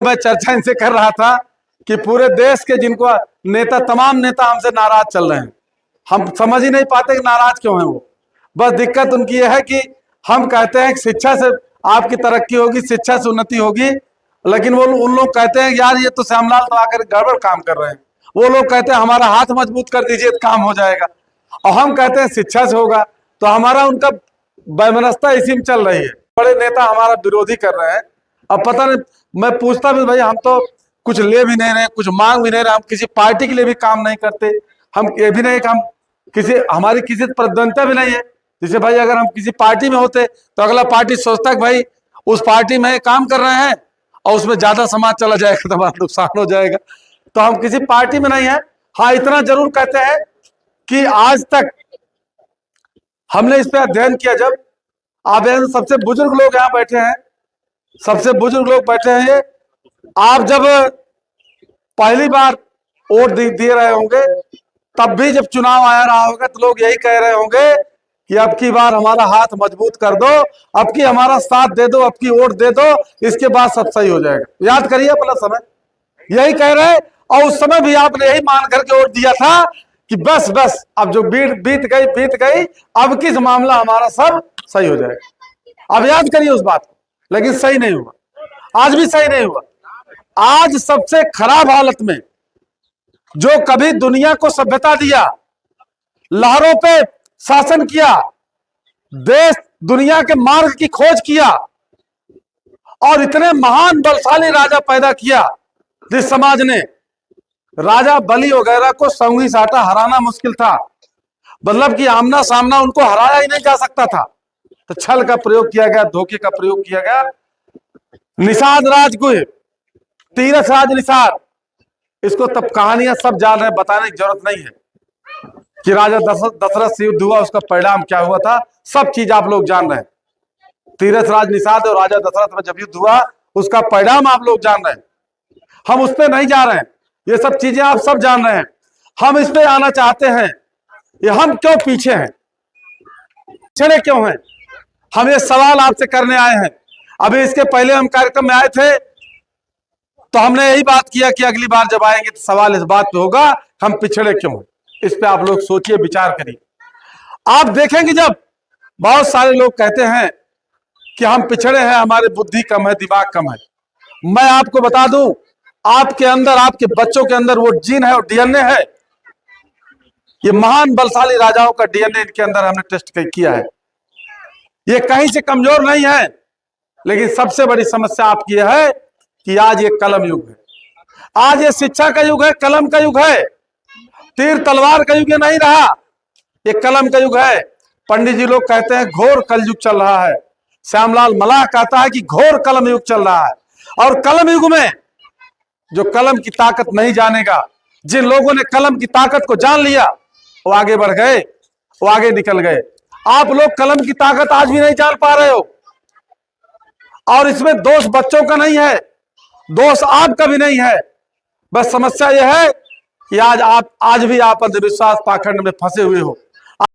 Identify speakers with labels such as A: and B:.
A: मैं चर्चा इनसे कर रहा था कि पूरे देश के जिनको नेता, तमाम नेता हमसे नाराज चल रहे हैं। हम समझ ही नहीं पाते कि नाराज क्यों हैं वो। बस दिक्कत उनकी यह है कि हम कहते हैं कि शिक्षा से आपकी तरक्की होगी, शिक्षा से उन्नति होगी, लेकिन वो उन लोग कहते हैं यार ये तो श्यामलाल तो आकर गड़बड़ काम कर रहे हैं। वो लोग कहते हैं हमारा हाथ मजबूत कर दीजिए तो काम हो जाएगा, और हम कहते हैं शिक्षा से होगा। तो हमारा उनका वैमनस्यता इसी में चल रही है। बड़े नेता हमारा विरोधी कर रहे हैं। अब पता नहीं, मैं पूछता भी भाई हम तो कुछ ले भी नहीं रहे, कुछ मांग भी नहीं रहे, हम किसी पार्टी के लिए भी काम नहीं करते। हम ये भी नहीं कि हम किसी, हमारी किसी प्रतिद्वंदता भी नहीं है। जैसे भाई अगर हम किसी पार्टी में होते तो अगला पार्टी सोचता है भाई उस पार्टी में काम कर रहे हैं और उसमें ज्यादा समाज चला जाएगा तो हमारा नुकसान हो जाएगा। तो हम किसी पार्टी में नहीं है। हाँ, इतना जरूर कहते हैं कि आज तक हमने इस पे अध्ययन किया। जब आप सबसे बुजुर्ग लोग यहाँ बैठे हैं, सबसे बुजुर्ग लोग बैठे हैं ये, आप जब पहली बार वोट दे रहे होंगे तब भी जब चुनाव आया रहा होगा तो लोग यही कह रहे होंगे कि अब की बार हमारा हाथ मजबूत कर दो, अब की हमारा साथ दे दो, अब की वोट दे दो, इसके बाद सब सही हो जाएगा। याद करिए अपना समय, यही कह रहे। और उस समय भी आपने यही मान करके वोट दिया था कि बस बस अब जो बीत गई, अब किस मामला हमारा सब सही हो जाएगा। अब याद करिए उस बात को, लेकिन सही नहीं हुआ, आज भी सही नहीं हुआ। आज सबसे खराब हालत में जो कभी दुनिया को सभ्यता दिया, लहरों पे शासन किया, देश दुनिया के मार्ग की खोज किया और इतने महान बलशाली राजा पैदा किया जिस समाज ने, राजा बलि वगैरह को संगी साटा हराना मुश्किल था। मतलब कि आमना सामना उनको हराया ही नहीं जा सकता था। तो छल का प्रयोग किया गया, धोखे का प्रयोग किया गया। निषाद राजगुह, तीरथ राज निषाद, इसको तब कहानियां सब जान रहे हैं, बताने की जरूरत नहीं है कि राजा दशरथ से युद्ध हुआ, उसका परिणाम क्या हुआ था, सब चीज आप लोग जान रहे हैं। तीरथ राज निषाद और राजा दशरथ में जब युद्ध हुआ उसका परिणाम आप लोग जान रहे हैं। हम उस पर नहीं जा रहे हैं, ये सब चीजें आप सब जान रहे हैं। हम इस पे आना चाहते हैं, ये हम क्यों पीछे हैं, पिछड़े क्यों हैं, हम ये सवाल आपसे करने आए हैं। अभी इसके पहले हम कार्यक्रम में आए थे तो हमने यही बात किया कि अगली बार जब आएंगे तो सवाल इस बात पे होगा हम पिछड़े क्यों हैं। इस पे आप लोग सोचिए, विचार करिए। आप देखेंगे जब बहुत सारे लोग कहते हैं कि हम पिछड़े हैं, हमारी बुद्धि कम है, दिमाग कम है। मैं आपको बता दूं, आपके अंदर, आपके बच्चों के अंदर वो जीन है और डीएनए है। ये महान बलशाली राजाओं का डीएनए इनके अंदर हमने टेस्ट किया है। ये कहीं से कमजोर नहीं है। लेकिन सबसे बड़ी समस्या आपकी है कि आज ये कलम युग है, आज ये शिक्षा का युग है, कलम का युग है। तीर तलवार का युग नहीं रहा, ये कलम का युग है। पंडित जी लोग कहते हैं घोर कलयुग चल रहा है। श्यामलाल मलाह कहता है कि घोर कलम युग चल रहा है। और कलम युग में जो कलम की ताकत नहीं जानेगा, जिन लोगों ने कलम की ताकत को जान लिया वो आगे बढ़ गए, वो आगे निकल गए। आप लोग कलम की ताकत आज भी नहीं जान पा रहे हो। और इसमें दोष बच्चों का नहीं है, दोष आपका भी नहीं है। बस समस्या यह है कि आज भी आप अंधविश्वास पाखंड में फंसे हुए हो।